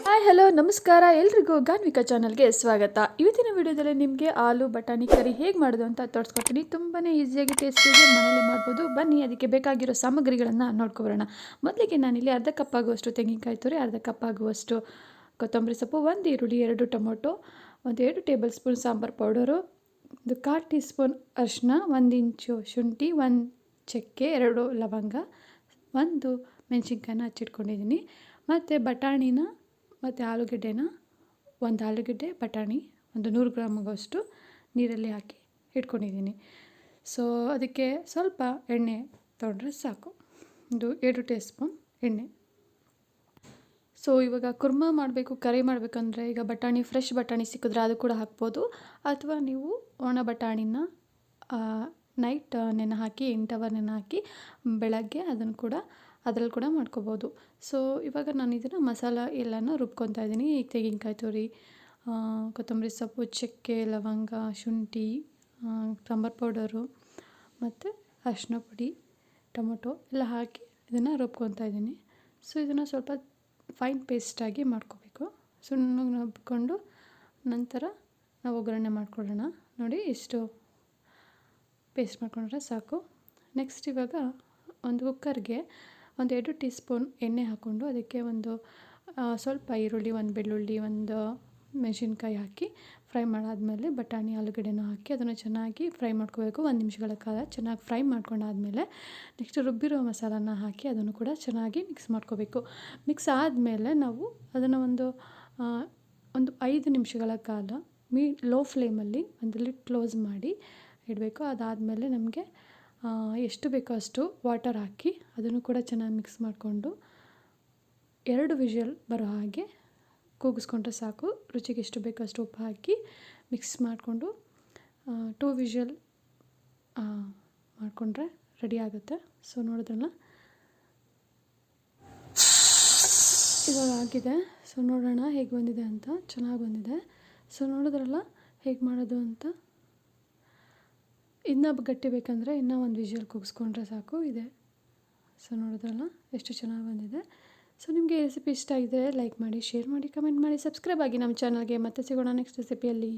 Hi hello ನಮಸ್ಕಾರ ಎಲ್ರಿಗೂ ಗಾನ್ವಿಕಾ ಚಾನಲ್ಗೆ ಸ್ವಾಗತ. ಇವತ್ತಿನ ವಿಡಿಯೋದಲ್ಲಿ ನಿಮಗೆ ಆಲೂ ಬಟಾಣಿ ಕರಿ ಹೇಗೆ ಮಾಡೋದು ಅಂತ ತೋರಿಸ್ಕೊಡ್ತೀನಿ. ತುಂಬಾ ಈಸಿಯಾಗಿ ಟೇಸ್ಟಿಯಾಗಿ ಮನೇಲಿ ಮಾಡ್ಬೋದು. ಬನ್ನಿ ಅದಕ್ಕೆ ಬೇಕಾಗಿರೋ ಸಾಮಗ್ರಿಗಳನ್ನು ನೋಡ್ಕೊಬರೋಣ. ಮೊದಲಿಗೆ ನಾನಿಲ್ಲಿ ಅರ್ಧ ಕಪ್ ಆಗುವಷ್ಟು ತೆಂಗಿನಕಾಯಿ ತುರಿ, ಅರ್ಧ ಕಪ್ ಆಗುವಷ್ಟು ಕೊತ್ತಂಬರಿ ಸೊಪ್ಪು, 1 ಈರುಳ್ಳಿ, 2 tomato, 2 table spoon sambar powder, 1/4 tea spoon ಅರಿಶಿನ, 1 ಇಂಚು ಶುಂಠಿ, 1 ಚಕ್ಕೆ, 2 ಲವಂಗ, 1 ಮೆಣಸಿನ್ಕಾಯಿನ ಹಚ್ಚಿಟ್ಕೊಂಡಿದ್ದೀನಿ. ಮತ್ತು ಬಟಾಣಿನ ಮತ್ತು ಆಲೂಗೆಡ್ಡೆನ, 1 ಆಲೂಗೆಡ್ಡೆ, ಬಟಾಣಿ ಒಂದು 100 ಗ್ರಾಮ್ ಆಗೋಷ್ಟು ನೀರಲ್ಲಿ ಹಾಕಿ ಇಟ್ಕೊಂಡಿದ್ದೀನಿ. ಸೊ ಅದಕ್ಕೆ ಸ್ವಲ್ಪ ಎಣ್ಣೆ ತೊಗೊಂಡ್ರೆ ಸಾಕು, ಒಂದು 7 ಟೀ ಸ್ಪೂನ್ ಎಣ್ಣೆ. ಸೊ ಇವಾಗ ಕುರ್ಮಾ ಮಾಡಬೇಕು, ಕರಿ ಮಾಡಬೇಕಂದ್ರೆ ಈಗ ಬಟಾಣಿ ಫ್ರೆಶ್ ಬಟಾಣಿ ಸಿಕ್ಕಿದ್ರೆ ಅದು ಕೂಡ ಹಾಕ್ಬೋದು, ಅಥವಾ ನೀವು ಒಣ ಬಟಾಣಿನ ನೈಟ್ ನೆನೆ ಹಾಕಿ 8 ಅವರ್ ನೆನೆ ಹಾಕಿ ಬೆಳಗ್ಗೆ ಅದನ್ನು ಕೂಡ ಅದರಲ್ಲಿ ಕೂಡ ಮಾಡ್ಕೋಬೋದು. ಸೊ ಇವಾಗ ನಾನು ಇದನ್ನು ಮಸಾಲ ಎಲ್ಲನೂ ರುಬ್ಕೊತಾ ಇದ್ದೀನಿ. ಈಗ ತೆಂಗಿನಕಾಯಿ ತುರಿ, ಕೊತ್ತಂಬರಿ ಸೊಪ್ಪು, ಚಕ್ಕೆ, ಲವಂಗ, ಶುಂಠಿ, ಸಾಂಬಾರು ಪೌಡರು ಮತ್ತು ಅರಿಶಿನ ಪುಡಿ, ಟೊಮೊಟೊ ಎಲ್ಲ ಹಾಕಿ ಇದನ್ನು ರುಬ್ಕೊತಾ ಇದ್ದೀನಿ. ಸೊ ಇದನ್ನು ಸ್ವಲ್ಪ ಫೈನ್ ಪೇಸ್ಟಾಗಿ ಮಾಡ್ಕೋಬೇಕು. ಸುಣ್ಣಗೆ ರುಬ್ಕೊಂಡು ನಂತರ ನಾವು ಒಗ್ಗರಣೆ ಮಾಡ್ಕೊಳ್ಳೋಣ. ನೋಡಿ ಇಷ್ಟು ಪೇಸ್ಟ್ ಮಾಡ್ಕೊಂಡ್ರೆ ಸಾಕು. ನೆಕ್ಸ್ಟ್ ಇವಾಗ ಒಂದು ಕುಕ್ಕರ್ಗೆ 2 ಟೀ ಸ್ಪೂನ್ ಎಣ್ಣೆ ಹಾಕ್ಕೊಂಡು ಅದಕ್ಕೆ ಸ್ವಲ್ಪ ಈರುಳ್ಳಿ, 1 ಬೆಳ್ಳುಳ್ಳಿ, 1 ಮೆಣಸಿನ್ಕಾಯಿ ಹಾಕಿ ಫ್ರೈ ಮಾಡಾದಮೇಲೆ ಬಟಾಣಿ ಆಲೂಗಡ್ಡೆನೂ ಹಾಕಿ ಅದನ್ನು ಚೆನ್ನಾಗಿ ಫ್ರೈ ಮಾಡ್ಕೋಬೇಕು. 1 ನಿಮಿಷಗಳ ಕಾಲ ಚೆನ್ನಾಗಿ ಫ್ರೈ ಮಾಡ್ಕೊಂಡಾದಮೇಲೆ ನೆಕ್ಸ್ಟ್ ರುಬ್ಬಿರೋ ಮಸಾಲಾನ ಹಾಕಿ ಅದನ್ನು ಕೂಡ ಚೆನ್ನಾಗಿ ಮಿಕ್ಸ್ ಮಾಡ್ಕೋಬೇಕು. ಮಿಕ್ಸ್ ಆದಮೇಲೆ ನಾವು ಅದನ್ನು ಒಂದು 5 ನಿಮಿಷಗಳ ಕಾಲ ಲೋ ಫ್ಲೇಮಲ್ಲಿ ಒಂದು ಲಿಡ್ ಕ್ಲೋಸ್ ಮಾಡಿ ಇಡಬೇಕು. ಅದಾದಮೇಲೆ ನಮಗೆ ಎಷ್ಟು ಬೇಕೋ ಅಷ್ಟು ವಾಟರ್ ಹಾಕಿ ಅದನ್ನು ಕೂಡ ಚೆನ್ನಾಗಿ ಮಿಕ್ಸ್ ಮಾಡಿಕೊಂಡು 2 ವಿಷಲ್ ಬರೋ ಹಾಗೆ ಕೂಗಿಸ್ಕೊಂಡ್ರೆ ಸಾಕು. ರುಚಿಗೆ ಎಷ್ಟು ಬೇಕೋ ಅಷ್ಟು ಉಪ್ಪು ಹಾಕಿ ಮಿಕ್ಸ್ ಮಾಡಿಕೊಂಡು 2 ವಿಷಲ್ ಮಾಡಿಕೊಂಡ್ರೆ ರೆಡಿ ಆಗುತ್ತೆ. ಸೊ ನೋಡಿದ್ರಲ್ಲ, ಇವಾಗ ಆಗಿದೆ. ಸೊ ನೋಡೋಣ ಹೇಗೆ ಬಂದಿದೆ ಅಂತ. ಚೆನ್ನಾಗಿ ಬಂದಿದೆ. ಸೊ ನೋಡಿದ್ರಲ್ಲ ಹೇಗೆ ಮಾಡೋದು ಅಂತ. ಇನ್ನೂ ಗಟ್ಟಿ ಬೇಕಂದರೆ ಇನ್ನೂ 1 ವಿಷಲ್ ಕೂಗಿಸ್ಕೊಂಡ್ರೆ ಸಾಕು ಇದೆ. ಸೊ ನೋಡಿದ್ರಲ್ಲ ಎಷ್ಟು ಚೆನ್ನಾಗಿ ಬಂದಿದೆ. ಸೊ ನಿಮಗೆ ಈ ರೆಸಿಪಿ ಇಷ್ಟ ಆಗಿದ್ದರೆ ಲೈಕ್ ಮಾಡಿ, ಶೇರ್ ಮಾಡಿ, ಕಮೆಂಟ್ ಮಾಡಿ, ಸಬ್ಸ್ಕ್ರೈಬ್ ಆಗಿ ನಮ್ಮ ಚಾನಲ್ಗೆ. ಮತ್ತೆ ಸಿಗೋಣ ನೆಕ್ಸ್ಟ್ ರೆಸಿಪಿಯಲ್ಲಿ.